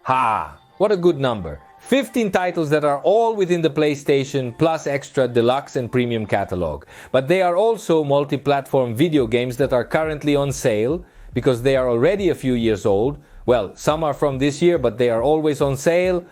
Ha! What a good number. 15 titles that are all within the PlayStation Plus Extra Deluxe and Premium catalog. But they are also multi-platform video games that are currently on sale because they are already a few years old. Well, some are from this year, but they are always on sale.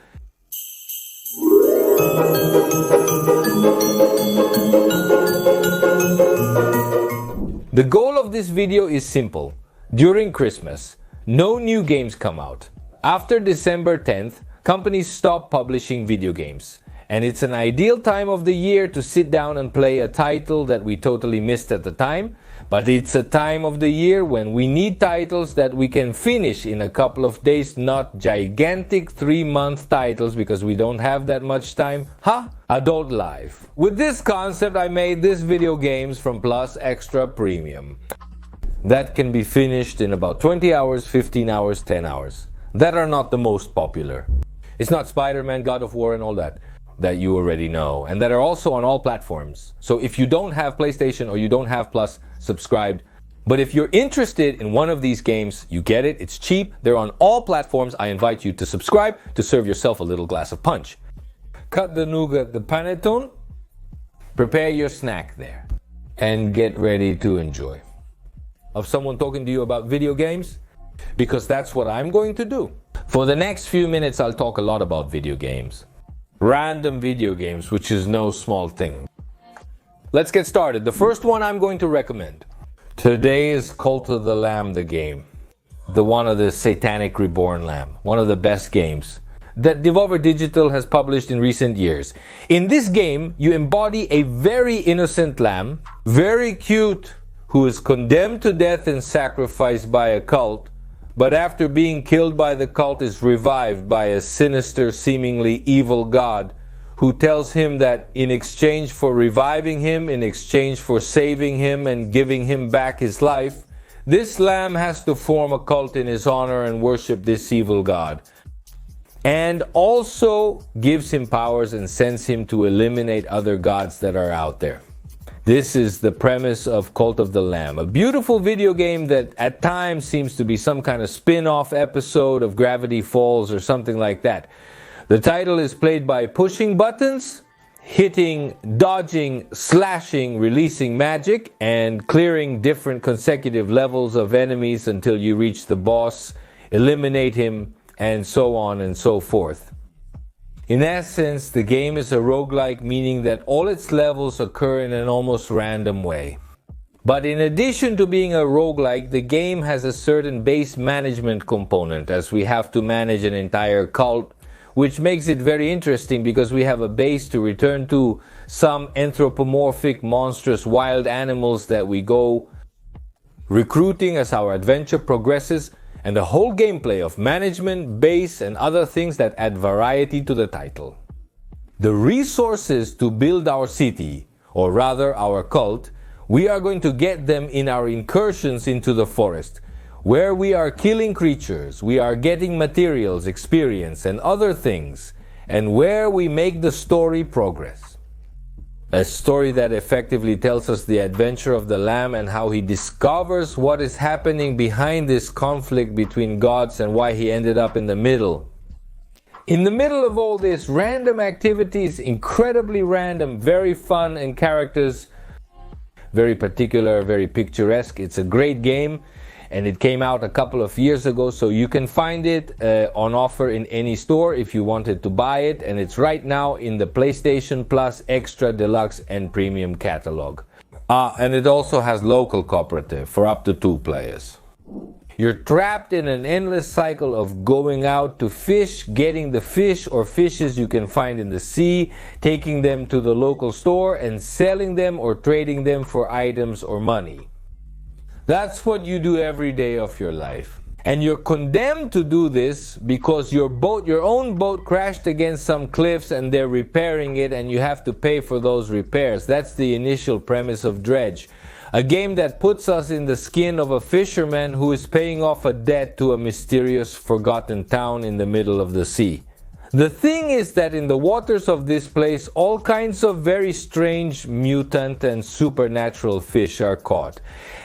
The goal of this video is simple. During Christmas, no new games come out. After December 10th, companies stop publishing video games. And it's an ideal time of the year to sit down and play a title that we totally missed at the time. But it's a time of the year when we need titles that we can finish in a couple of days, not gigantic 3-month titles because we don't have that much time. Adult life. With this concept, I made this video games from Plus Extra Premium. That can be finished in about 20 hours, 15 hours, 10 hours. That are not the most popular. It's not Spider-Man, God of War and all that you already know, and that are also on all platforms. So if you don't have PlayStation or you don't have Plus subscribed, but if you're interested in one of these games, you get it, it's cheap, they're on all platforms, I invite you to subscribe to serve yourself a little glass of punch. Cut the nougat, the panettone, prepare your snack there, and get ready to enjoy. Of someone talking to you about video games? Because that's what I'm going to do. For the next few minutes, I'll talk a lot about video games. Random video games, which is no small thing. Let's get started. The first one I'm going to recommend today is Cult of the Lamb, the game. The one of the Satanic Reborn Lamb. One of the best games that Devolver Digital has published in recent years. In this game, you embody a very innocent lamb, very cute, who is condemned to death and sacrificed by a cult, but after being killed by the cult is revived by a sinister, seemingly evil god who tells him that in exchange for reviving him, in exchange for saving him and giving him back his life, this lamb has to form a cult in his honor and worship this evil god. And also gives him powers and sends him to eliminate other gods that are out there. This is the premise of Cult of the Lamb, a beautiful video game that at times seems to be some kind of spin-off episode of Gravity Falls or something like that. The title is played by pushing buttons, hitting, dodging, slashing, releasing magic, and clearing different consecutive levels of enemies until you reach the boss, eliminate him, and so on and so forth. In essence, the game is a roguelike, meaning that all its levels occur in an almost random way. But in addition to being a roguelike, the game has a certain base management component, as we have to manage an entire cult, which makes it very interesting because we have a base to return to, some anthropomorphic, monstrous wild animals that we go recruiting as our adventure progresses, and the whole gameplay of management, base, and other things that add variety to the title. The resources to build our city, or rather our cult, we are going to get them in our incursions into the forest, where we are killing creatures, we are getting materials, experience, and other things, and where we make the story progress. A story that effectively tells us the adventure of the lamb and how he discovers what is happening behind this conflict between gods and why he ended up in the middle. In the middle of all this, random activities, incredibly random, very fun, and characters very particular, very picturesque. It's a great game, and it came out a couple of years ago, so you can find it on offer in any store if you wanted to buy it, and it's right now in the PlayStation Plus Extra Deluxe and Premium catalog. And it also has local cooperative for up to 2 players. You're trapped in an endless cycle of going out to fish, getting the fish or fishes you can find in the sea, taking them to the local store and selling them or trading them for items or money. That's what you do every day of your life. And you're condemned to do this because your own boat crashed against some cliffs and they're repairing it and you have to pay for those repairs. That's the initial premise of Dredge. A game that puts us in the skin of a fisherman who is paying off a debt to a mysterious, forgotten town in the middle of the sea. The thing is that in the waters of this place, all kinds of very strange mutant and supernatural fish are caught.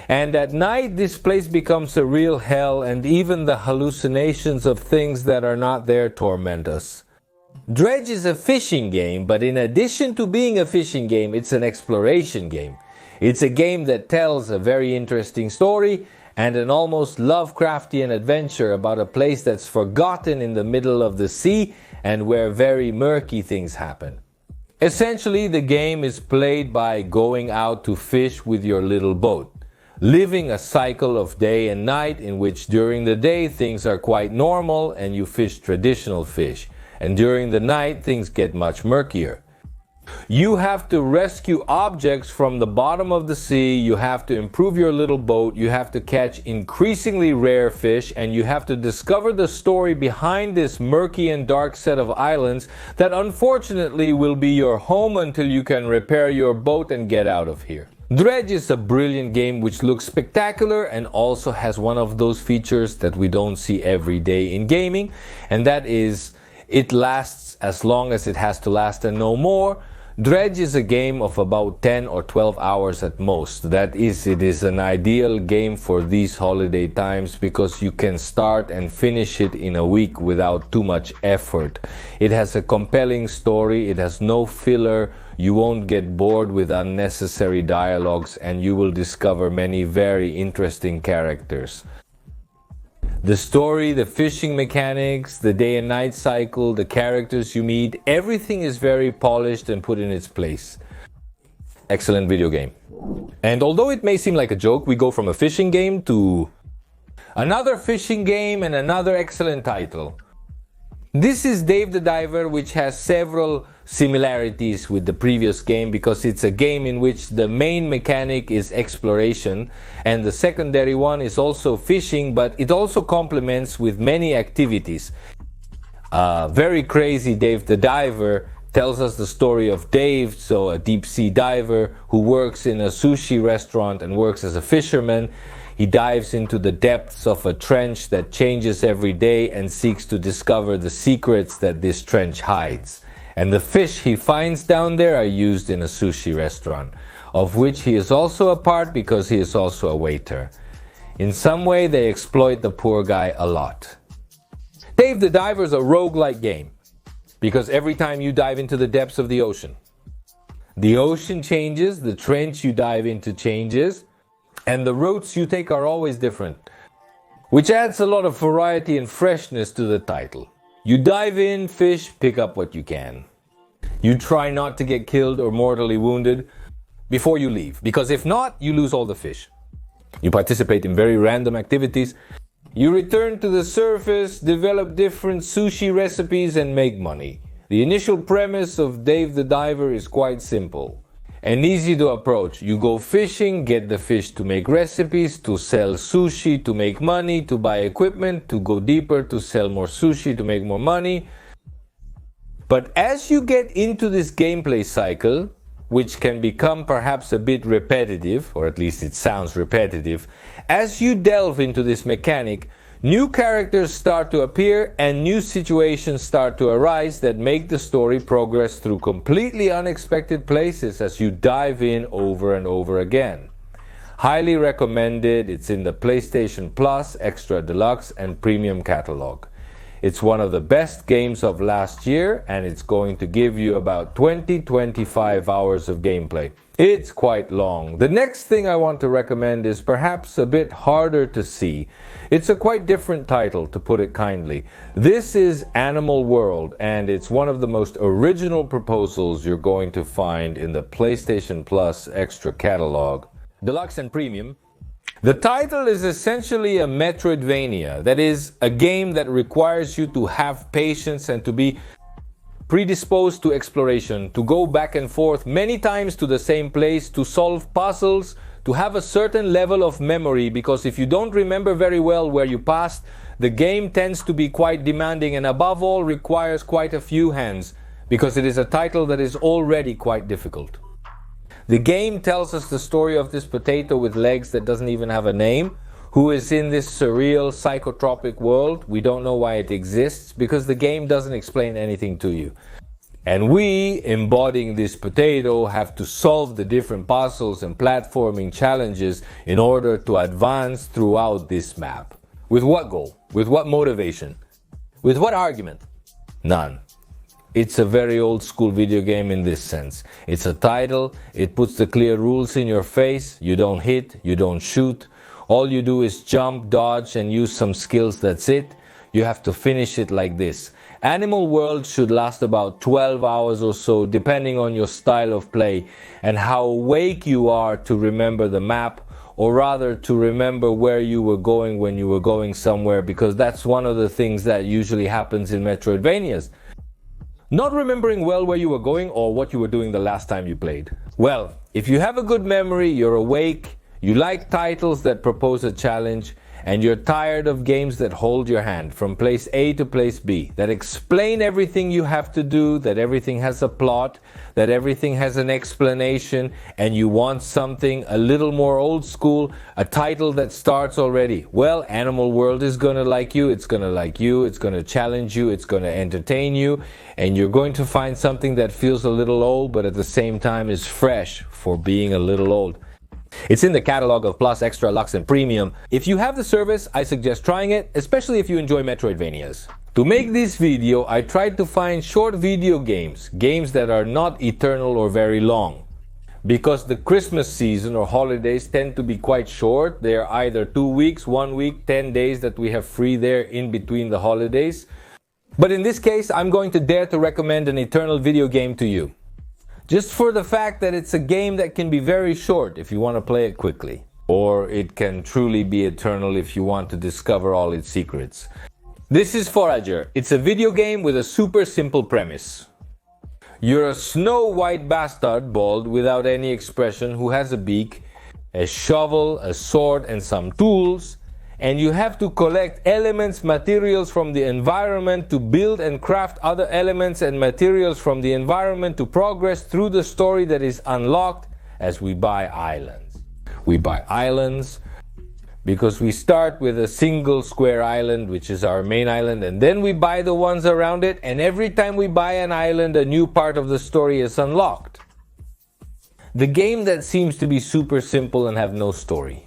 And at night, this place becomes a real hell, and even the hallucinations of things that are not there torment us. Dredge is a fishing game, but in addition to being a fishing game, it's an exploration game. It's a game that tells a very interesting story and an almost Lovecraftian adventure about a place that's forgotten in the middle of the sea and where very murky things happen. Essentially, the game is played by going out to fish with your little boat, living a cycle of day and night in which during the day things are quite normal and you fish traditional fish, and during the night things get much murkier. You have to rescue objects from the bottom of the sea, you have to improve your little boat, you have to catch increasingly rare fish, and you have to discover the story behind this murky and dark set of islands that unfortunately will be your home until you can repair your boat and get out of here. Dredge is a brilliant game which looks spectacular and also has one of those features that we don't see every day in gaming, and that is it lasts as long as it has to last and no more. Dredge is a game of about 10 or 12 hours at most. That is, it is an ideal game for these holiday times because you can start and finish it in a week without too much effort. It has a compelling story, it has no filler, you won't get bored with unnecessary dialogues, and you will discover many very interesting characters. The story, the fishing mechanics, the day and night cycle, the characters you meet, everything is very polished and put in its place. Excellent video game. And although it may seem like a joke, we go from a fishing game to another fishing game and another excellent title. This is Dave the Diver, which has several similarities with the previous game because it's a game in which the main mechanic is exploration and the secondary one is also fishing, but it also complements with many activities. Very crazy Dave the Diver tells us the story of Dave, so a deep sea diver who works in a sushi restaurant and works as a fisherman. He dives into the depths of a trench that changes every day and seeks to discover the secrets that this trench hides. And the fish he finds down there are used in a sushi restaurant, of which he is also a part because he is also a waiter. In some way, they exploit the poor guy a lot. Dave the Diver is a roguelike game because every time you dive into the depths of the ocean changes, the trench you dive into changes, and the routes you take are always different, which adds a lot of variety and freshness to the title. You dive in, fish, pick up what you can. You try not to get killed or mortally wounded before you leave, because if not, you lose all the fish. You participate in very random activities. You return to the surface, develop different sushi recipes, and make money. The initial premise of Dave the Diver is quite simple and easy to approach. You go fishing, get the fish to make recipes, to sell sushi, to make money, to buy equipment, to go deeper, to sell more sushi, to make more money. But as you get into this gameplay cycle, which can become perhaps a bit repetitive, or at least it sounds repetitive, as you delve into this mechanic, new characters start to appear and new situations start to arise that make the story progress through completely unexpected places as you dive in over and over again. Highly recommended. It's in the PlayStation Plus, Extra Deluxe and Premium catalog. It's one of the best games of last year and it's going to give you about 20-25 hours of gameplay. It's quite long. The next thing I want to recommend is perhaps a bit harder to see. It's a quite different title, to put it kindly. This is Animal World, and it's one of the most original proposals you're going to find in the PlayStation Plus Extra catalog, Deluxe and Premium. The title is essentially a Metroidvania, that is, a game that requires you to have patience and to be predisposed to exploration, to go back and forth many times to the same place, to solve puzzles, to have a certain level of memory, because if you don't remember very well where you passed, the game tends to be quite demanding and above all requires quite a few hands, because it is a title that is already quite difficult. The game tells us the story of this potato with legs that doesn't even have a name, who is in this surreal psychotropic world. We don't know why it exists because the game doesn't explain anything to you. And we, embodying this potato, have to solve the different puzzles and platforming challenges in order to advance throughout this map. With what goal? With what motivation? With what argument? None. It's a very old school video game in this sense. It's a title, it puts the clear rules in your face. You don't hit, you don't shoot. All you do is jump, dodge, and use some skills, that's it. You have to finish it like this. Animal World should last about 12 hours or so, depending on your style of play and how awake you are to remember the map, or rather to remember where you were going when you were going somewhere, because that's one of the things that usually happens in Metroidvanias. Not remembering well where you were going or what you were doing the last time you played. Well, if you have a good memory, you're awake, you like titles that propose a challenge, and you're tired of games that hold your hand from place A to place B, that explain everything you have to do, that everything has a plot, that everything has an explanation, and you want something a little more old school, a title that starts already. Well, Animal World is gonna like you, it's gonna challenge you, it's gonna entertain you, and you're going to find something that feels a little old, but at the same time is fresh for being a little old. It's in the catalog of Plus, Extra, Lux, and Premium. If you have the service, I suggest trying it, especially if you enjoy Metroidvanias. To make this video, I tried to find short video games that are not eternal or very long. Because the Christmas season or holidays tend to be quite short. They are either 2 weeks, 1 week, 10 days that we have free there in between the holidays. But in this case, I'm going to dare to recommend an eternal video game to you. Just for the fact that it's a game that can be very short if you want to play it quickly. Or it can truly be eternal if you want to discover all its secrets. This is Forager. It's a video game with a super simple premise. You're a snow white bastard, bald, without any expression, who has a beak, a shovel, a sword, and some tools. And you have to collect elements, materials from the environment to build and craft other elements and materials from the environment to progress through the story that is unlocked as we buy islands. We buy islands because we start with a single square island, which is our main island, and then we buy the ones around it, and every time we buy an island, a new part of the story is unlocked. The game that seems to be super simple and have no story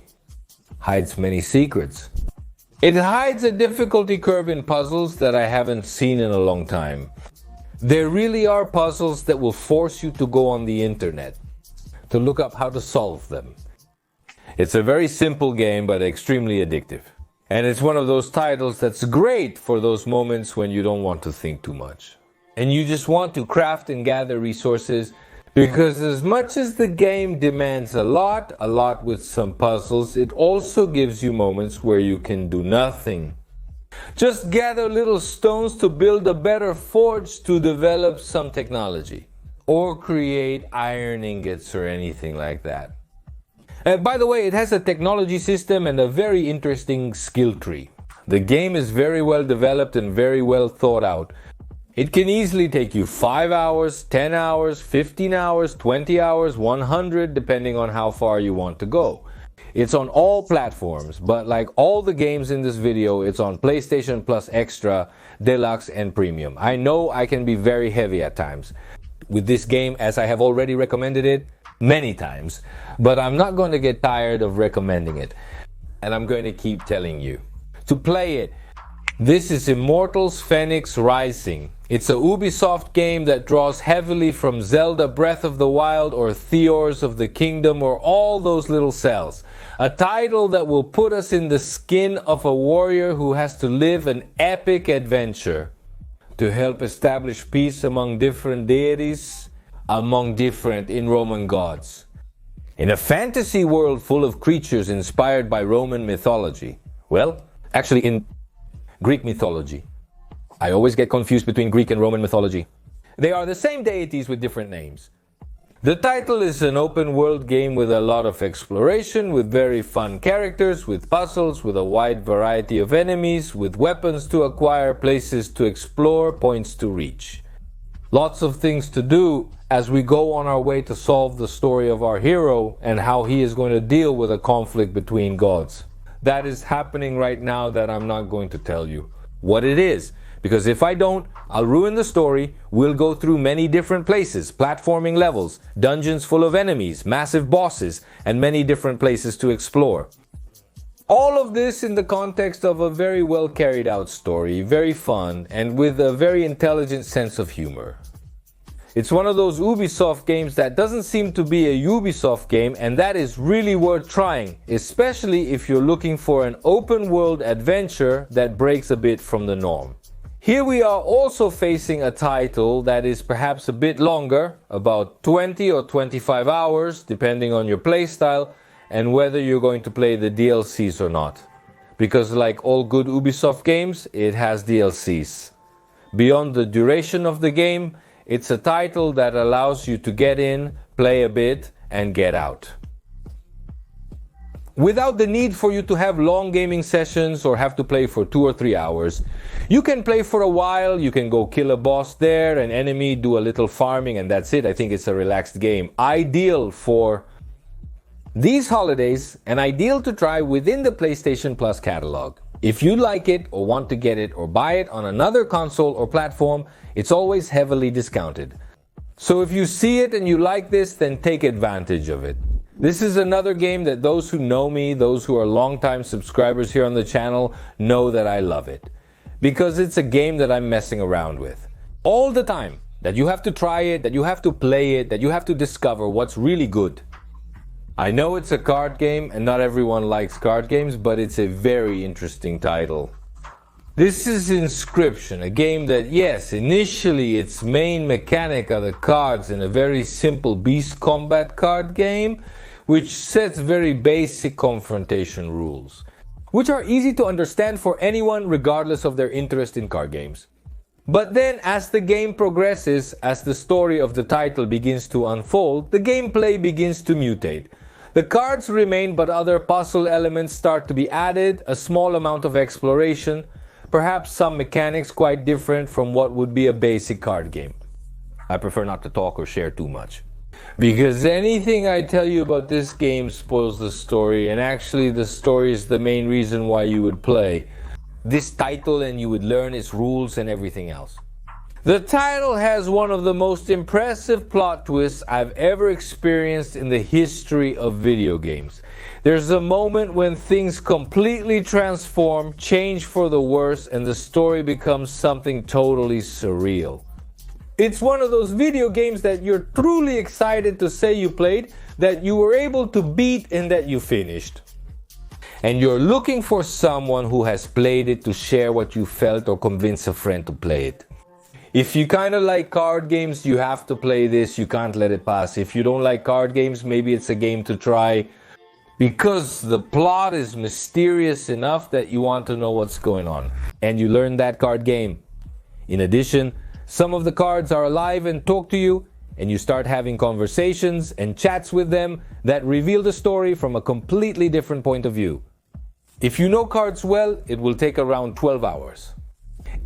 hides many secrets. It hides a difficulty curve in puzzles that I haven't seen in a long time. There really are puzzles that will force you to go on the internet to look up how to solve them. It's a very simple game, but extremely addictive. And it's one of those titles that's great for those moments when you don't want to think too much. And you just want to craft and gather resources. Because as much as the game demands a lot with some puzzles, it also gives you moments where you can do nothing. Just gather little stones to build a better forge to develop some technology. Or create iron ingots or anything like that. By the way, it has a technology system and a very interesting skill tree. The game is very well developed and very well thought out. It can easily take you 5 hours, 10 hours, 15 hours, 20 hours, 100, depending on how far you want to go. It's on all platforms, but like all the games in this video, it's on PlayStation Plus Extra, Deluxe, and Premium. I know I can be very heavy at times with this game, as I have already recommended it many times, but I'm not going to get tired of recommending it. And I'm going to keep telling you to play it. This is Immortals Fenyx Rising. It's a Ubisoft game that draws heavily from Zelda Breath of the Wild or Theors of the Kingdom or all those little cells. A title that will put us in the skin of a warrior who has to live an epic adventure to help establish peace among different deities, among different Roman gods. In a fantasy world full of creatures inspired by Roman mythology. Well, actually in Greek mythology. I always get confused between Greek and Roman mythology. They are the same deities with different names. The title is an open world game with a lot of exploration, with very fun characters, with puzzles, with a wide variety of enemies, with weapons to acquire, places to explore, points to reach. Lots of things to do as we go on our way to solve the story of our hero and how he is going to deal with a conflict between gods. that is happening right now that I'm not going to tell you what it is. Because if I don't, I'll ruin the story. We'll go through many different places, platforming levels, dungeons full of enemies, massive bosses, and many different places to explore. All of this in the context of a very well carried out story, very fun, and with a very intelligent sense of humor. It's one of those Ubisoft games that doesn't seem to be a Ubisoft game, and that is really worth trying, especially if you're looking for an open world adventure that breaks a bit from the norm. Here we are also facing a title that is perhaps a bit longer, about 20 or 25 hours, depending on your playstyle, and whether you're going to play the DLCs or not. Because like all good Ubisoft games, it has DLCs. Beyond the duration of the game, it's a title that allows you to get in, play a bit, and get out. Without the need for you to have long gaming sessions or have to play for 2 or 3 hours. You can play for a while, you can go kill a boss there, an enemy, do a little farming, and that's it. I think it's a relaxed game. Ideal for these holidays and ideal to try within the PlayStation Plus catalog. If you like it or want to get it or buy it on another console or platform, it's always heavily discounted. So if you see it and you like this, then take advantage of it. This is another game that those who know me, those who are longtime subscribers here on the channel, know that I love it. Because it's a game that I'm messing around with. All the time. That you have to try it, that you have to play it, that you have to discover what's really good. I know it's a card game and not everyone likes card games, but it's a very interesting title. This is Inscription, a game that, yes, initially its main mechanic are the cards in a very simple beast combat card game, which sets very basic confrontation rules, which are easy to understand for anyone regardless of their interest in card games. But then as the game progresses, as the story of the title begins to unfold, the gameplay begins to mutate. The cards remain, but other puzzle elements start to be added, a small amount of exploration, perhaps some mechanics quite different from what would be a basic card game. I prefer not to talk or share too much. Because anything I tell you about this game spoils the story, and actually the story is the main reason why you would play this title and you would learn its rules and everything else. The title has one of the most impressive plot twists I've ever experienced in the history of video games. There's a moment when things completely transform, change for the worse, and the story becomes something totally surreal. It's one of those video games that you're truly excited to say you played, that you were able to beat and that you finished. And you're looking for someone who has played it to share what you felt or convince a friend to play it. If you kind of like card games, you have to play this, you can't let it pass. If you don't like card games, maybe it's a game to try because the plot is mysterious enough that you want to know what's going on. And you learn that card game. In addition, some of the cards are alive and talk to you, and you start having conversations and chats with them that reveal the story from a completely different point of view. If you know cards well, it will take around 12 hours.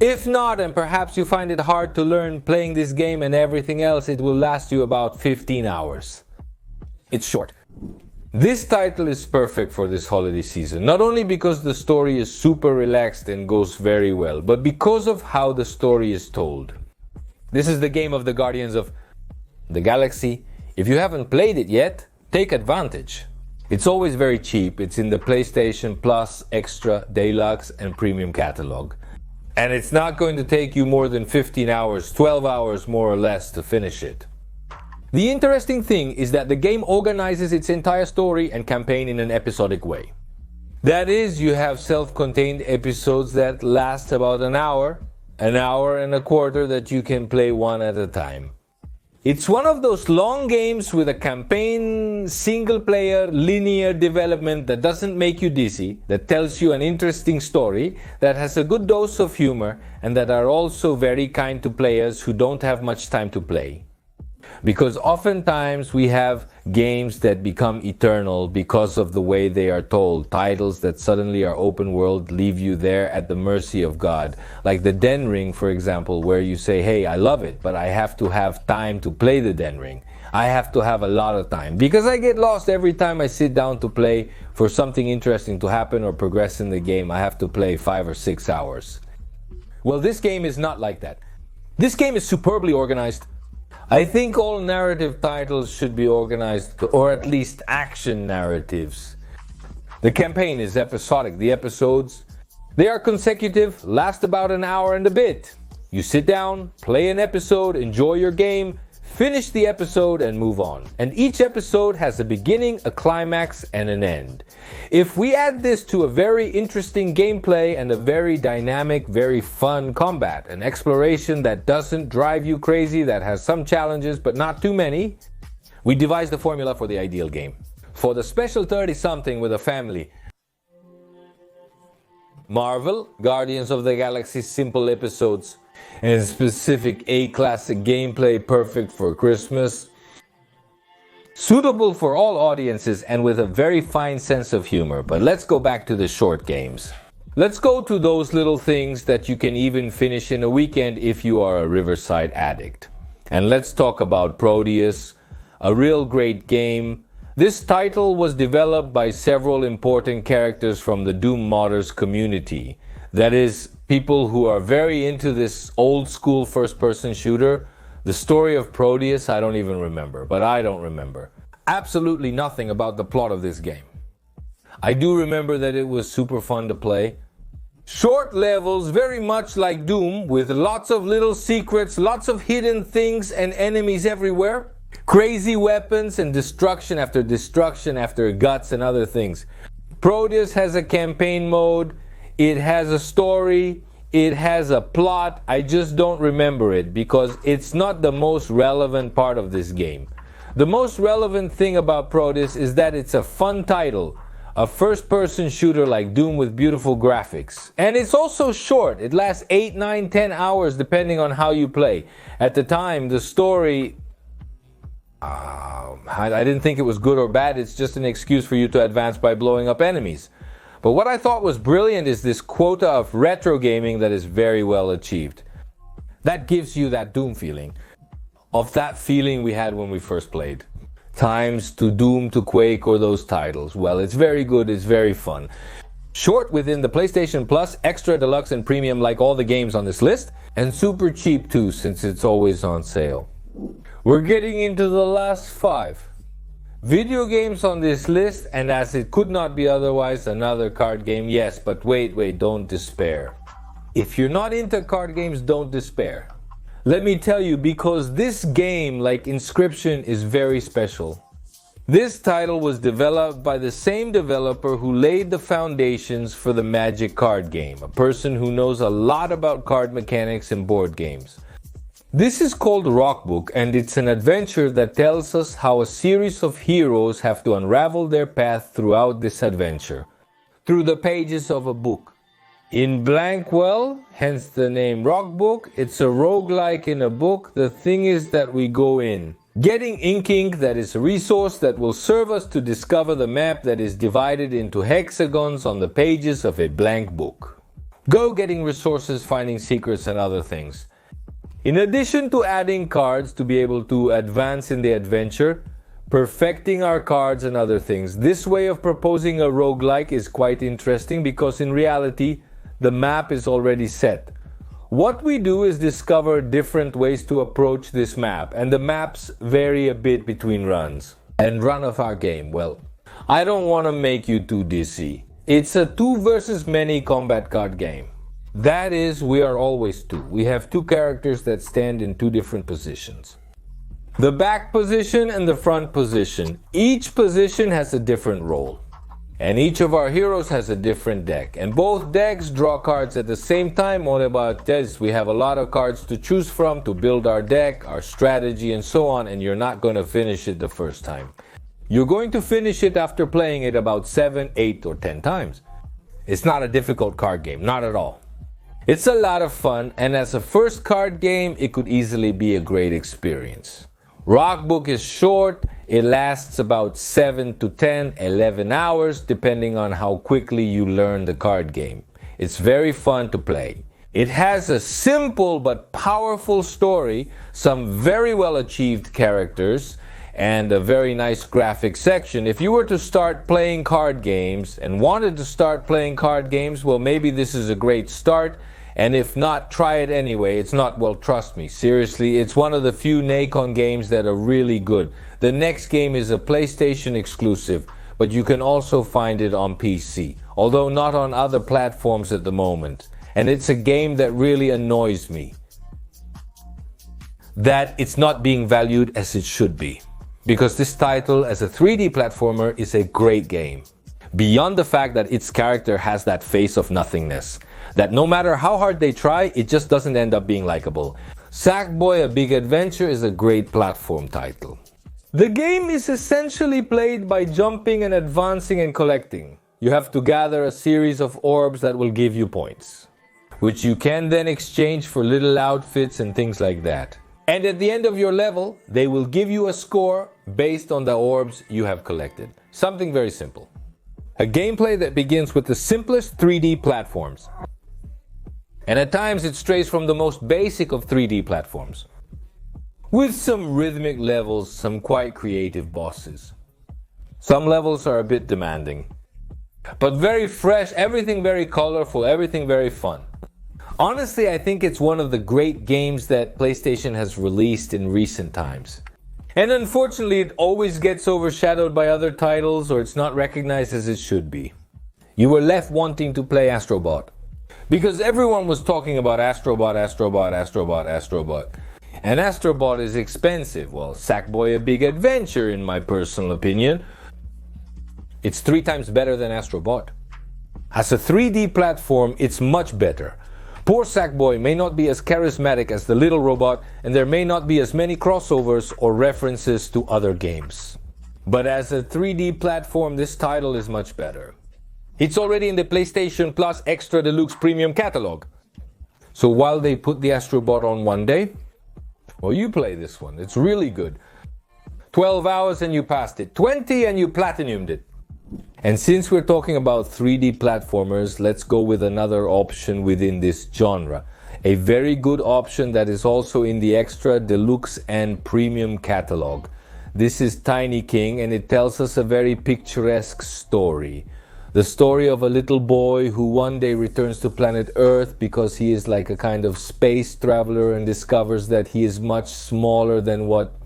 If not, and perhaps you find it hard to learn playing this game and everything else, it will last you about 15 hours. It's short. This title is perfect for this holiday season, not only because the story is super relaxed and goes very well, but because of how the story is told. This is the game of the Guardians of the Galaxy. If you haven't played it yet, take advantage. It's always very cheap. It's in the PlayStation Plus, Extra, Deluxe, and Premium catalog. And it's not going to take you more than 15 hours, 12 hours more or less to finish it. The interesting thing is that the game organizes its entire story and campaign in an episodic way. That is, you have self-contained episodes that last about an hour and a quarter that you can play one at a time. It's one of those long games with a campaign, single-player, linear development that doesn't make you dizzy, that tells you an interesting story, that has a good dose of humor, and that are also very kind to players who don't have much time to play. Because oftentimes we have games that become eternal because of the way they are told. Titles that suddenly are open world leave you there at the mercy of God. Like the Den Ring, for example, where you say, hey, I love it, but I have to have time to play the Den Ring. I have to have a lot of time because I get lost every time I sit down to play. For something interesting to happen or progress in the game, I have to play 5 or 6 hours. Well, this game is not like that. This game is superbly organized. I think all narrative titles should be organized, or at least action narratives. The campaign is episodic. The episodes, they are consecutive, last about an hour and a bit. You sit down, play an episode, enjoy your game, finish the episode and move on. And each episode has a beginning, a climax, and an end. If we add this to a very interesting gameplay and a very dynamic, very fun combat, an exploration that doesn't drive you crazy, that has some challenges but not too many, we devised the formula for the ideal game. For the special 30-something with a family. Marvel, Guardians of the Galaxy simple episodes, and specific A-classic gameplay perfect for Christmas. Suitable for all audiences and with a very fine sense of humor. But let's go back to the short games. Let's go to those little things that you can even finish in a weekend if you are a Riverside addict. And let's talk about Proteus, a real great game. This title was developed by several important characters from the Doom modders community. That is, people who are very into this old school first-person shooter. The story of Proteus, I don't even remember, but I don't remember absolutely nothing about the plot of this game. I do remember that it was super fun to play. Short levels, very much like Doom, with lots of little secrets, lots of hidden things and enemies everywhere. Crazy weapons and destruction after guts and other things. Proteus has a campaign mode. It has a story, it has a plot. I just don't remember it because it's not the most relevant part of this game. The most relevant thing about Proteus is that it's a fun title, a first-person shooter like Doom with beautiful graphics. And it's also short. It lasts 8, 9, 10 hours depending on how you play. At the time, the story, I didn't think it was good or bad. It's just an excuse for you to advance by blowing up enemies. But what I thought was brilliant is this quota of retro gaming that is very well achieved. That gives you that Doom feeling. Of that feeling we had when we first played. Times to Doom, to Quake, or those titles. Well, it's very good, it's very fun. Short within the PlayStation Plus, Extra, Deluxe, and Premium like all the games on this list. And super cheap too, since it's always on sale. We're getting into the last 5. Video games on this list, and as it could not be otherwise, another card game. Yes, but wait, don't despair. If you're not into card games, don't despair. Let me tell you, because this game, like Inscription, is very special. This title was developed by the same developer who laid the foundations for the Magic card game, a person who knows a lot about card mechanics and board games. This is called Rockbook, and it's an adventure that tells us how a series of heroes have to unravel their path throughout this adventure, through the pages of a book. In Blankwell, hence the name Rockbook, it's a roguelike in a book. The thing is that we go in, getting ink, that is a resource that will serve us to discover the map that is divided into hexagons on the pages of a blank book. Go getting resources, finding secrets and other things. In addition to adding cards to be able to advance in the adventure, perfecting our cards and other things, this way of proposing a roguelike is quite interesting because in reality, the map is already set. What we do is discover different ways to approach this map, and the maps vary a bit between runs. And run of our game, well, I don't want to make you too dizzy. It's a 2 versus many combat card game. That is, we are always 2. We have 2 characters that stand in 2 different positions. The back position and the front position. Each position has a different role. And each of our heroes has a different deck. And both decks draw cards at the same time. All about this, we have a lot of cards to choose from to build our deck, our strategy, and so on. And you're not going to finish it the first time. You're going to finish it after playing it about 7, 8, or 10 times. It's not a difficult card game, not at all. It's a lot of fun, and as a first card game, it could easily be a great experience. Rockbook is short. It lasts about 7 to 10, 11 hours, depending on how quickly you learn the card game. It's very fun to play. It has a simple but powerful story, some very well achieved characters, and a very nice graphic section. If you were to start playing card games and wanted to start playing card games, well, maybe this is a great start. And if not, try it anyway. It's not, well, trust me, seriously, it's one of the few Nacon games that are really good. The next game is a PlayStation exclusive, but you can also find it on PC, although not on other platforms at the moment. And it's a game that really annoys me, that it's not being valued as it should be. Because this title, as a 3D platformer, is a great game. Beyond the fact that its character has that face of nothingness, that no matter how hard they try, it just doesn't end up being likable. Sackboy: A Big Adventure is a great platform title. The game is essentially played by jumping and advancing and collecting. You have to gather a series of orbs that will give you points, which you can then exchange for little outfits and things like that. And at the end of your level, they will give you a score based on the orbs you have collected. Something very simple. A gameplay that begins with the simplest 3D platforms. And at times it strays from the most basic of 3D platforms, with some rhythmic levels, some quite creative bosses. Some levels are a bit demanding, but very fresh, everything very colorful, everything very fun. Honestly, I think it's one of the great games that PlayStation has released in recent times. And unfortunately, it always gets overshadowed by other titles, or it's not recognized as it should be. You were left wanting to play Astrobot, because everyone was talking about Astrobot. And Astrobot is expensive. Well, Sackboy: A Big Adventure, in my personal opinion, it's 3 times better than Astrobot. As a 3D platform, it's much better. Poor Sackboy may not be as charismatic as the little robot, and there may not be as many crossovers or references to other games. But as a 3D platform, this title is much better. It's already in the PlayStation Plus Extra Deluxe Premium catalog. So while they put the Astrobot on one day, well, you play this one. It's really good. 12 hours and you passed it. 20 and you platinumed it. And since we're talking about 3D platformers, let's go with another option within this genre. A very good option that is also in the Extra Deluxe and Premium catalog. This is Tiny King, and it tells us a very picturesque story. The story of a little boy who one day returns to planet Earth because he is like a kind of space traveler and discovers that he is much smaller than what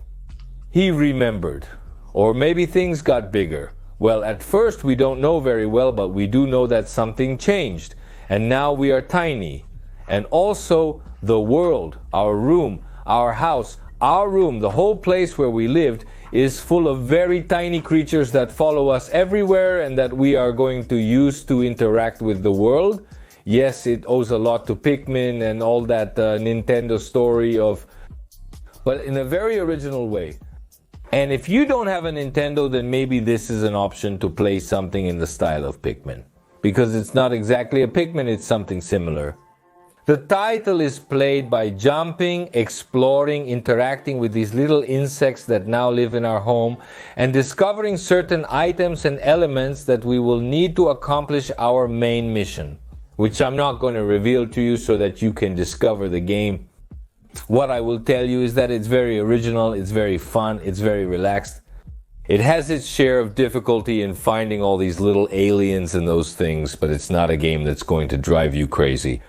he remembered. Or maybe things got bigger. Well, at first we don't know very well, but we do know that something changed. And now we are tiny. And also the world, our room, our house, our room, the whole place where we lived is full of very tiny creatures that follow us everywhere and that we are going to use to interact with the world. Yes, it owes a lot to Pikmin and all that Nintendo story of, but in a very original way. And if you don't have a Nintendo, then maybe this is an option to play something in the style of Pikmin. Because it's not exactly a Pikmin, it's something similar. The title is played by jumping, exploring, interacting with these little insects that now live in our home, and discovering certain items and elements that we will need to accomplish our main mission, which I'm not going to reveal to you so that you can discover the game. What I will tell you is that it's very original, it's very fun, it's very relaxed. It has its share of difficulty in finding all these little aliens and those things, but it's not a game that's going to drive you crazy.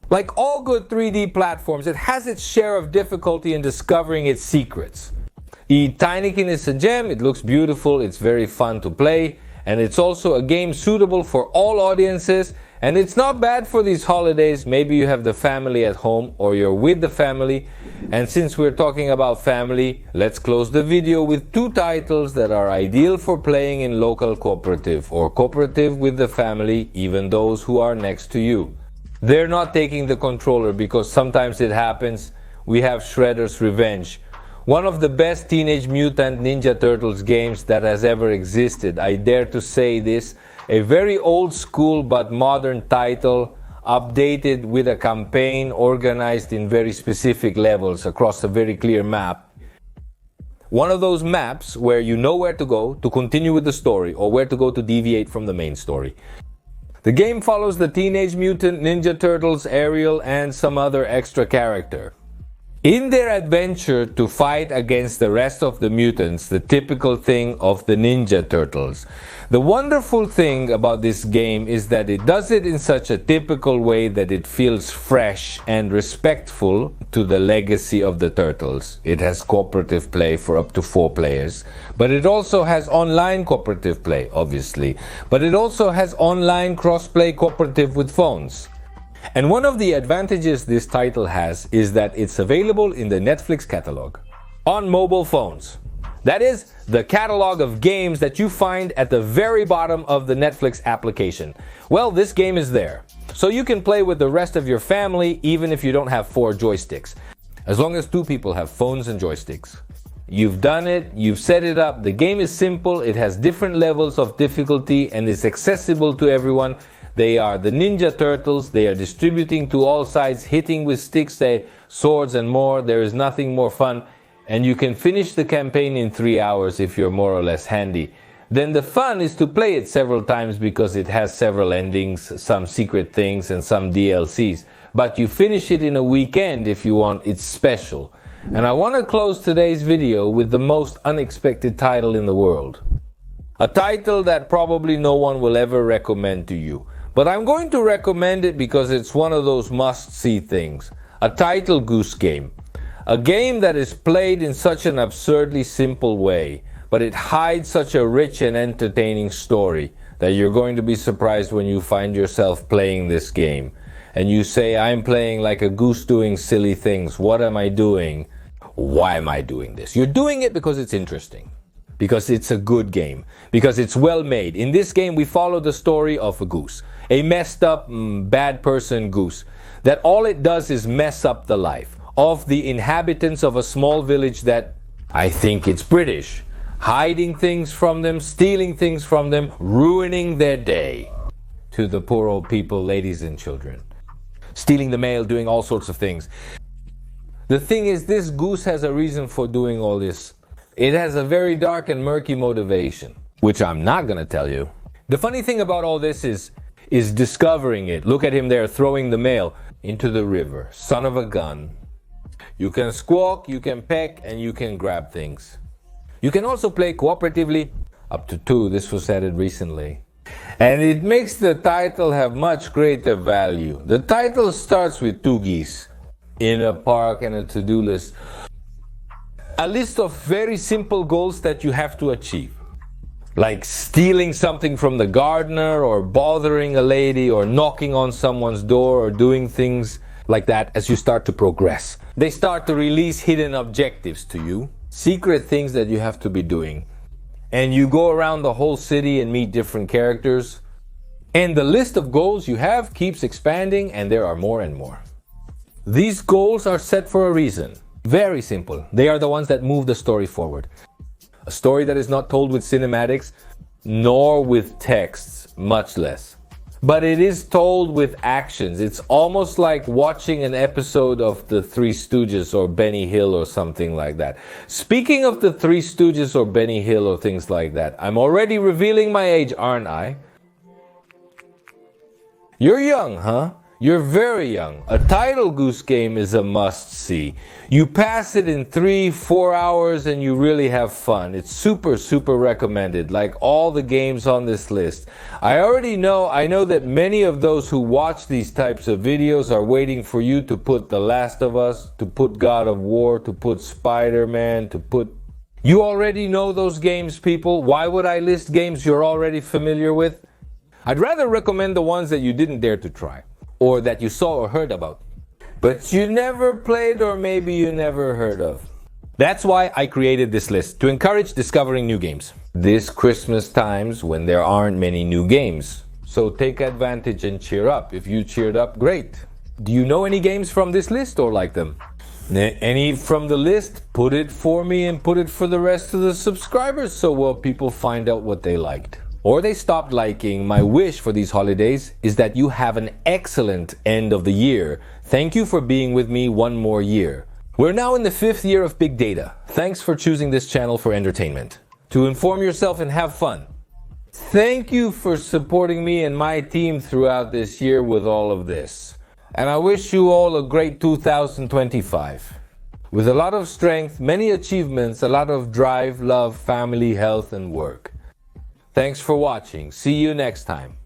Like all good 3D platforms, it has its share of difficulty in discovering its secrets. Tinykin is a gem, it looks beautiful, it's very fun to play, and it's also a game suitable for all audiences, and it's not bad for these holidays. Maybe you have the family at home or you're with the family, and since we're talking about family, let's close the video with 2 titles that are ideal for playing in local cooperative or cooperative with the family, even those who are next to you. They're not taking the controller because sometimes it happens. We have Shredder's Revenge, one of the best Teenage Mutant Ninja Turtles games that has ever existed. I dare to say this, a very old school but modern title, updated with a campaign organized in very specific levels across a very clear map. One of those maps where you know where to go to continue with the story or where to go to deviate from the main story. The game follows the Teenage Mutant Ninja Turtles, Ariel, and some other extra character. In their adventure to fight against the rest of the mutants, the typical thing of the Ninja Turtles. The wonderful thing about this game is that it does it in such a typical way that it feels fresh and respectful to the legacy of the Turtles. It has cooperative play for up to 4 players, but it also has online cooperative play, obviously. But it also has online cross-play cooperative with phones. And one of the advantages this title has is that it's available in the Netflix catalog on mobile phones. That is, the catalog of games that you find at the very bottom of the Netflix application. Well, this game is there. So you can play with the rest of your family even if you don't have 4 joysticks. As long as 2 people have phones and joysticks. You've done it, you've set it up, the game is simple, it has different levels of difficulty and is accessible to everyone. They are the Ninja Turtles, they are distributing to all sides, hitting with sticks, swords and more. There is nothing more fun. And you can finish the campaign in 3 hours if you're more or less handy. Then the fun is to play it several times because it has several endings, some secret things and some DLCs. But you finish it in a weekend if you want, it's special. And I want to close today's video with the most unexpected title in the world. A title that probably no one will ever recommend to you. But I'm going to recommend it because it's one of those must-see things. A title Goose game. A game that is played in such an absurdly simple way, but it hides such a rich and entertaining story that you're going to be surprised when you find yourself playing this game. And you say, I'm playing like a goose doing silly things. What am I doing? Why am I doing this? You're doing it because it's interesting. Because it's a good game. Because it's well made. In this game, we follow the story of a goose. A messed up, bad person goose. That all it does is mess up the life of the inhabitants of a small village that, I think it's British. Hiding things from them, stealing things from them, ruining their day. To the poor old people, ladies and children. Stealing the mail, doing all sorts of things. The thing is, this goose has a reason for doing all this. It has a very dark and murky motivation, which I'm not gonna tell you. The funny thing about all this is discovering it. Look at him there throwing the mail into the river. Son of a gun. You can squawk, you can peck, and you can grab things. You can also play cooperatively, up to 2, this was added recently. And it makes the title have much greater value. The title starts with 2 geese in a park and a to-do list. A list of very simple goals that you have to achieve. Like stealing something from the gardener, or bothering a lady, or knocking on someone's door, or doing things like that as you start to progress. They start to release hidden objectives to you. Secret things that you have to be doing. And you go around the whole city and meet different characters. And the list of goals you have keeps expanding, and there are more and more. These goals are set for a reason. Very simple. They are the ones that move the story forward. A story that is not told with cinematics, nor with texts, much less. But it is told with actions. It's almost like watching an episode of The Three Stooges or Benny Hill or something like that. Speaking of The Three Stooges or Benny Hill or things like that, I'm already revealing my age, aren't I? You're young, huh? You're very young. A title Goose game is a must-see. You pass it in 3-4 hours and you really have fun. It's super recommended, like all the games on this list. I know that many of those who watch these types of videos are waiting for you to put The Last of Us, to put God of War, to put Spider-Man, to put... You already know those games, people. Why would I list games you're already familiar with? I'd rather recommend the ones that you didn't dare to try, or that you saw or heard about, but you never played or maybe you never heard of. That's why I created this list, to encourage discovering new games. This Christmas times when there aren't many new games. So take advantage and cheer up. If you cheered up, great. Do you know any games from this list or like them? Any from the list? Put it for me and put it for the rest of the subscribers so people find out what they liked. Or they stopped liking. My wish for these holidays is that you have an excellent end of the year. Thank you for being with me one more year. We're now in the 5th year of big data. Thanks for choosing this channel for entertainment, to inform yourself and have fun. Thank you for supporting me and my team throughout this year with all of this. And I wish you all a great 2025. With a lot of strength, many achievements, a lot of drive, love, family, health, and work. Thanks for watching. See you next time.